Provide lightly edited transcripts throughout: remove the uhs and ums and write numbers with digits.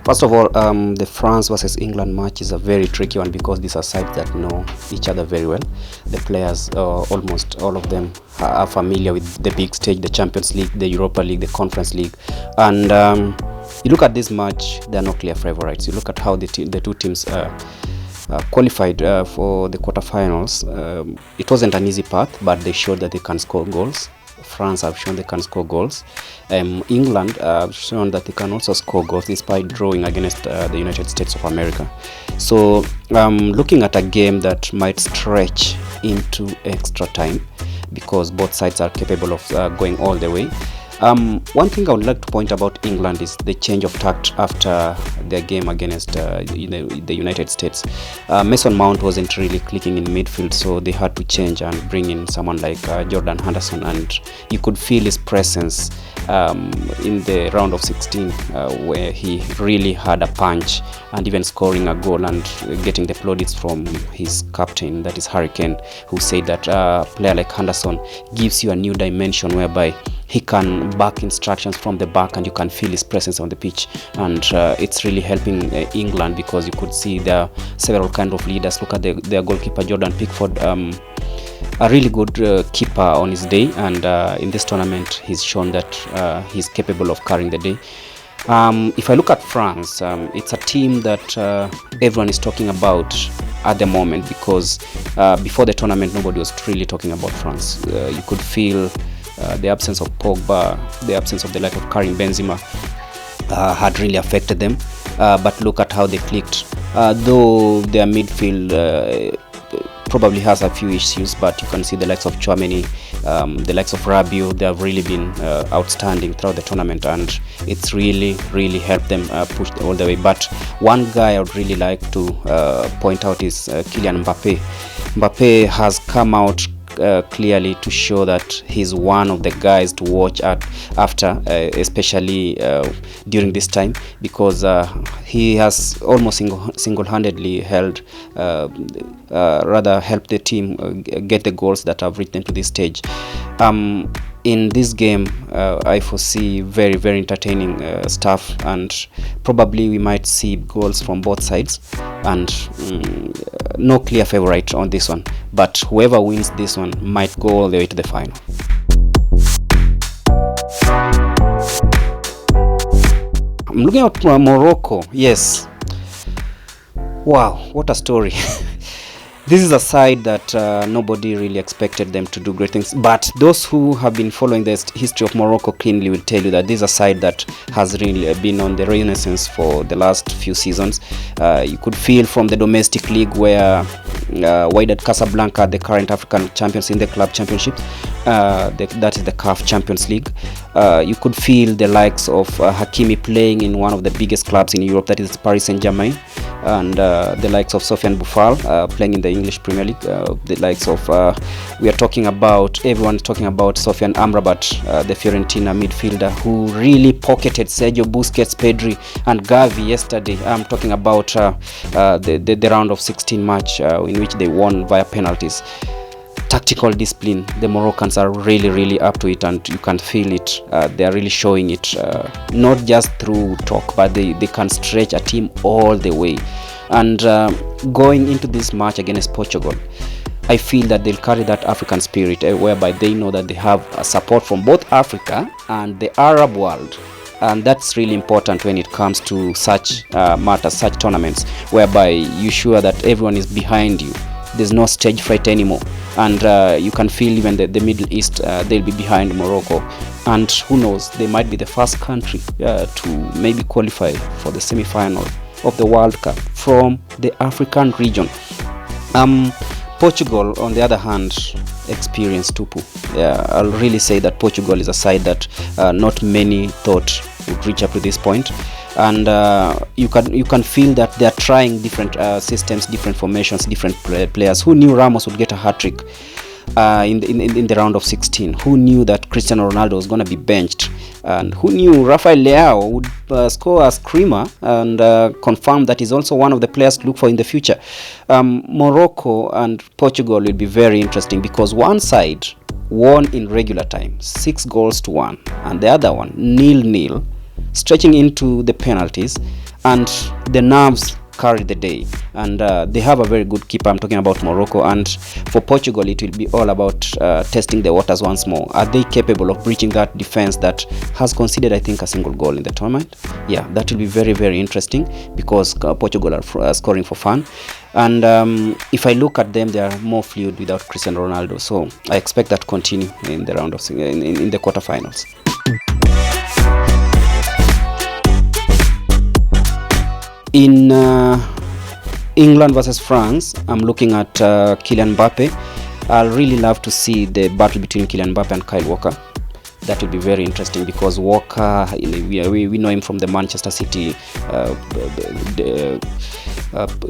First of all, the France versus England match is a very tricky one because these are sides that know each other very well. The players, almost all of them, are familiar with the big stage, the Champions League, the Europa League, the Conference League. And you look at this match, they are no clear favorites. You look at how the two teams qualified for the quarterfinals. It wasn't an easy path, but they showed that they can score goals. France have shown they can score goals. England have shown that they can also score goals despite drawing against the United States of America. So looking at a game that might stretch into extra time because both sides are capable of going all the way. One thing I would like to point about England is the change of tact after their game against the United States. Mason Mount wasn't really clicking in midfield, so they had to change and bring in someone like Jordan Henderson, and you could feel his presence in the round of 16 where he really had a punch and even scoring a goal and getting the plaudits from his captain, that is Harry Kane, who said that a player like Henderson gives you a new dimension whereby he can back instructions from the back and you can feel his presence on the pitch, and it's really helping England because you could see there are several kind of leaders. Look at their goalkeeper Jordan Pickford, a really good keeper on his day, and in this tournament he's shown that he's capable of carrying the day. If I look at France, it's a team that everyone is talking about at the moment because before the tournament nobody was really talking about France. You could feel the absence of Pogba, the absence of the like of Karim Benzema had really affected them. But look at how they clicked. Though their midfield probably has a few issues, but you can see the likes of Chouameni, the likes of Rabiot, they have really been outstanding throughout the tournament, and it's really helped them push all the way. But one guy I would really like to point out is Kylian Mbappe. Mbappe has come out clearly to show that he's one of the guys to watch after, especially during this time, because he has almost single-handedly helped the team get the goals that have reached them to this stage. In this game, I foresee very entertaining stuff, and probably we might see goals from both sides, and no clear favorite on this one, but whoever wins this one might go all the way to the final. I'm looking at Morocco. Yes, wow, what a story. This is a side that nobody really expected them to do great things, but those who have been following the history of Morocco cleanly will tell you that this is a side that has really been on the renaissance for the last few seasons. You could feel from the domestic league where Wydad Casablanca, the current African champions in the club championship, that is the CAF Champions League. You could feel the likes of Hakimi playing in one of the biggest clubs in Europe, that is Paris Saint-Germain, and the likes of Sofiane Boufal playing in the English Premier League. The likes of everyone's talking about Sofiane Amrabat, the Fiorentina midfielder who really pocketed Sergio Busquets, Pedri and Gavi yesterday. I'm talking about the round of 16 match in which they won via penalties. Tactical discipline, the Moroccans are really up to it, and you can feel it. They are really showing it, not just through talk, but they can stretch a team all the way. And going into this match against Portugal, I feel that they'll carry that African spirit, whereby they know that they have support from both Africa and the Arab world. And that's really important when it comes to such matters, such tournaments, whereby you're sure that everyone is behind you. There's no stage fright anymore, and you can feel even the Middle East, they'll be behind Morocco, and who knows, they might be the first country to maybe qualify for the semi-final of the World Cup from the African region. Portugal, on the other hand, experienced Tupu. I'll really say that Portugal is a side that not many thought would reach up to this point. And you can feel that they are trying different systems, different formations, different players. Who knew Ramos would get a hat-trick in the round of 16? Who knew that Cristiano Ronaldo was going to be benched? And who knew Rafael Leao would score a screamer and confirm that he's also one of the players to look for in the future? Morocco and Portugal will be very interesting because one side won in regular time, 6-1, and the other one 0-0. Stretching into the penalties, and the nerves carry the day, and they have a very good keeper. I'm talking about Morocco, and for Portugal it will be all about testing the waters once more. Are they capable of breaching that defense that has conceded, I think, a single goal in the tournament? Yeah, that will be very, very interesting, because Portugal are scoring for fun, and if I look at them, they are more fluid without Cristiano Ronaldo, so I expect that to continue in the round of in the quarterfinals. In England versus France, I'm looking at Kylian Mbappe. I'll really love to see the battle between Kylian Mbappe and Kyle Walker. That will be very interesting, because Walker, we know him from the Manchester City.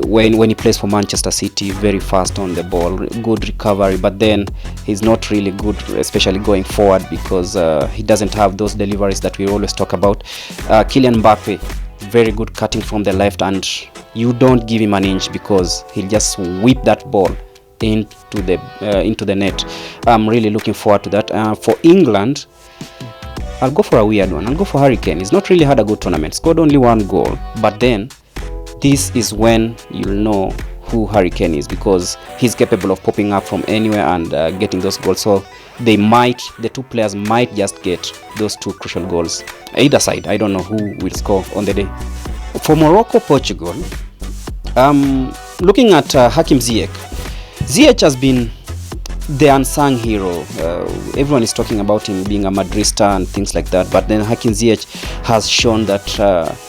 When he plays for Manchester City, very fast on the ball, good recovery, but then he's not really good, especially going forward, because he doesn't have those deliveries that we always talk about. Kylian Mbappe, very good cutting from the left, and you don't give him an inch, because he'll just whip that ball into the net. I'm really looking forward to that. For England, I'll go for a weird one. I'll go for Harry Kane. He's not really had a good tournament, scored only one goal, but then this is when you'll know who Harry Kane is, because he's capable of popping up from anywhere and getting those goals. So the two players might just get those two crucial goals. Either side, I don't know who will score on the day. For Morocco, Portugal, looking at Hakim Ziyech. Ziyech has been the unsung hero. Everyone is talking about him being a Madrista and things like that, but then Hakim Ziyech has shown that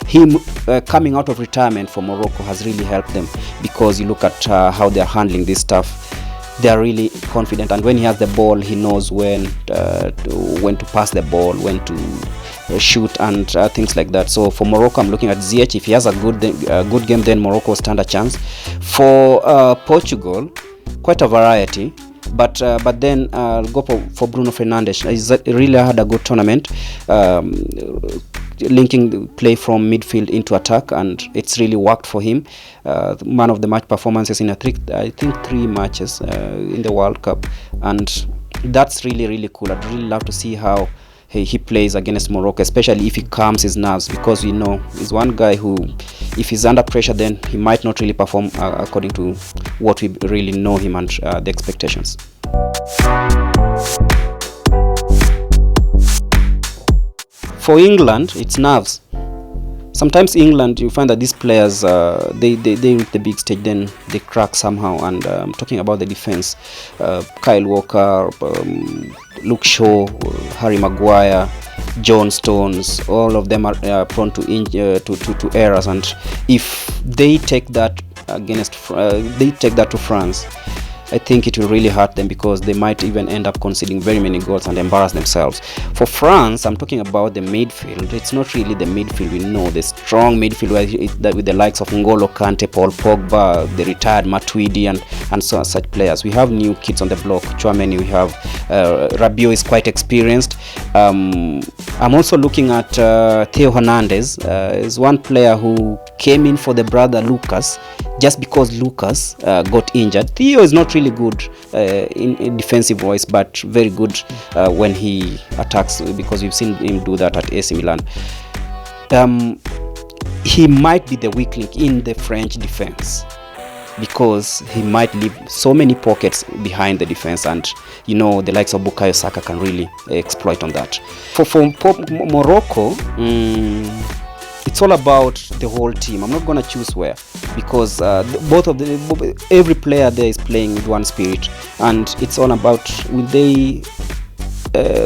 him coming out of retirement for Morocco has really helped them, because you look at how they're handling this stuff. They are really confident, and when he has the ball, he knows when to pass the ball, when to shoot, and things like that. So for Morocco, I'm looking at Ziyech. If he has a good game, then Morocco will stand a chance. For Portugal, quite a variety, but then I'll go for Bruno Fernandes. He's really had a good tournament, linking the play from midfield into attack, and it's really worked for him. Man of the match performances in I think 3 matches in the World Cup, and that's really, really cool. I'd really love to see how he plays against Morocco, especially if he calms his nerves, because we know he's one guy who, if he's under pressure, then he might not really perform according to what we really know him and the expectations. For England, it's nerves. Sometimes England, you find that these players, they reach the big stage, then they crack somehow. And I'm talking about the defense. Kyle Walker, Luke Shaw, Harry Maguire, John Stones, all of them are prone to errors. And if they take that to France, I think it will really hurt them, because they might even end up conceding very many goals and embarrass themselves. For France, I'm talking about the midfield. It's not really the midfield we know, the strong midfield with the likes of N'Golo Kante, Paul Pogba, the retired Matuidi, and such players. We have new kids on the block. Chouameni, we have Rabiot is quite experienced. I'm also looking at Theo Hernandez. Is one player who came in for the brother Lucas, just because Lucas got injured. Theo is not really good in defensive voice, but very good when he attacks, because we've seen him do that at AC Milan. He might be the weak link in the French defense, because he might leave so many pockets behind the defense, and the likes of Bukayo Saka can really exploit on that. For Morocco, it's all about the whole team. I'm not going to choose where, because every player there is playing with one spirit, and it's all about, will they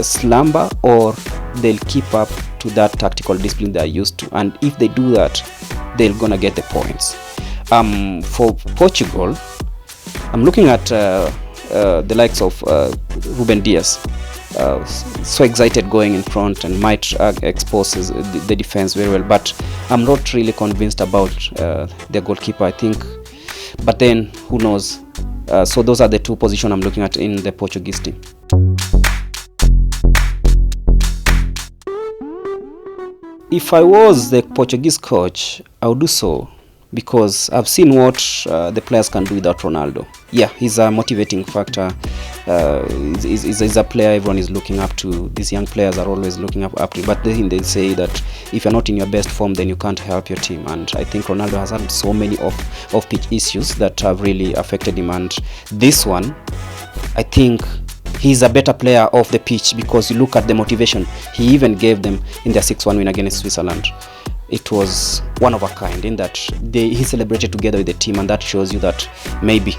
slumber, or they'll keep up to that tactical discipline they're used to, and if they do that, they're gonna get the points. For Portugal, I'm looking at the likes of Ruben Dias. So excited going in front, and might expose the defense very well, but I'm not really convinced about the goalkeeper, I think, but then who knows. So those are the two positions I'm looking at in the Portuguese team. If I was the Portuguese coach, I would do so, because I've seen what the players can do without Ronaldo. Yeah, he's a motivating factor. He's a player everyone is looking up to. These young players are always looking up to. But then they say that if you're not in your best form, then you can't help your team. And I think Ronaldo has had so many off-pitch issues that have really affected him. And this one, I think he's a better player off the pitch, because you look at the motivation he even gave them in their 6-1 win against Switzerland. It was one of a kind in that he celebrated together with the team, and that shows you that maybe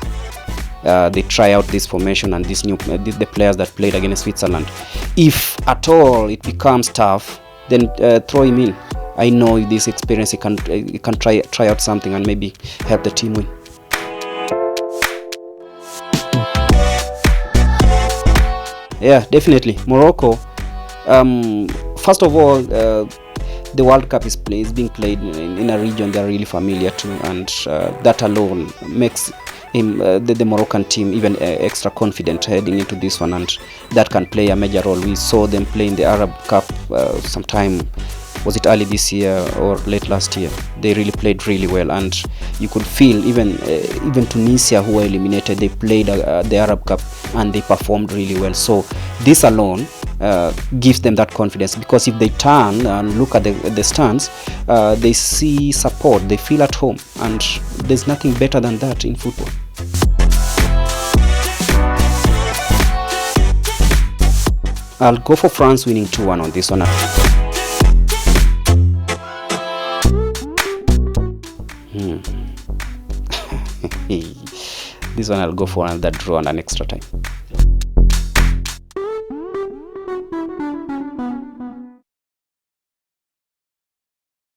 they try out this formation and this new the players that played against Switzerland. If at all it becomes tough, then throw him in. I know with this experience he can try out something and maybe help the team win. Yeah, definitely. Morocco, first of all, the World Cup is being played in a region they're really familiar to, and that alone makes the Moroccan team even extra confident heading into this one, and that can play a major role. We saw them play in the Arab Cup sometime, was it early this year or late last year? They really played really well, and you could feel even Tunisia, who were eliminated, they played the Arab Cup and they performed really well. So this alone gives them that confidence, because if they turn and look at the stands, they see support, they feel at home, and there's nothing better than that in football. I'll go for France winning 2-1 on this one. This one I'll go for another draw and an extra time.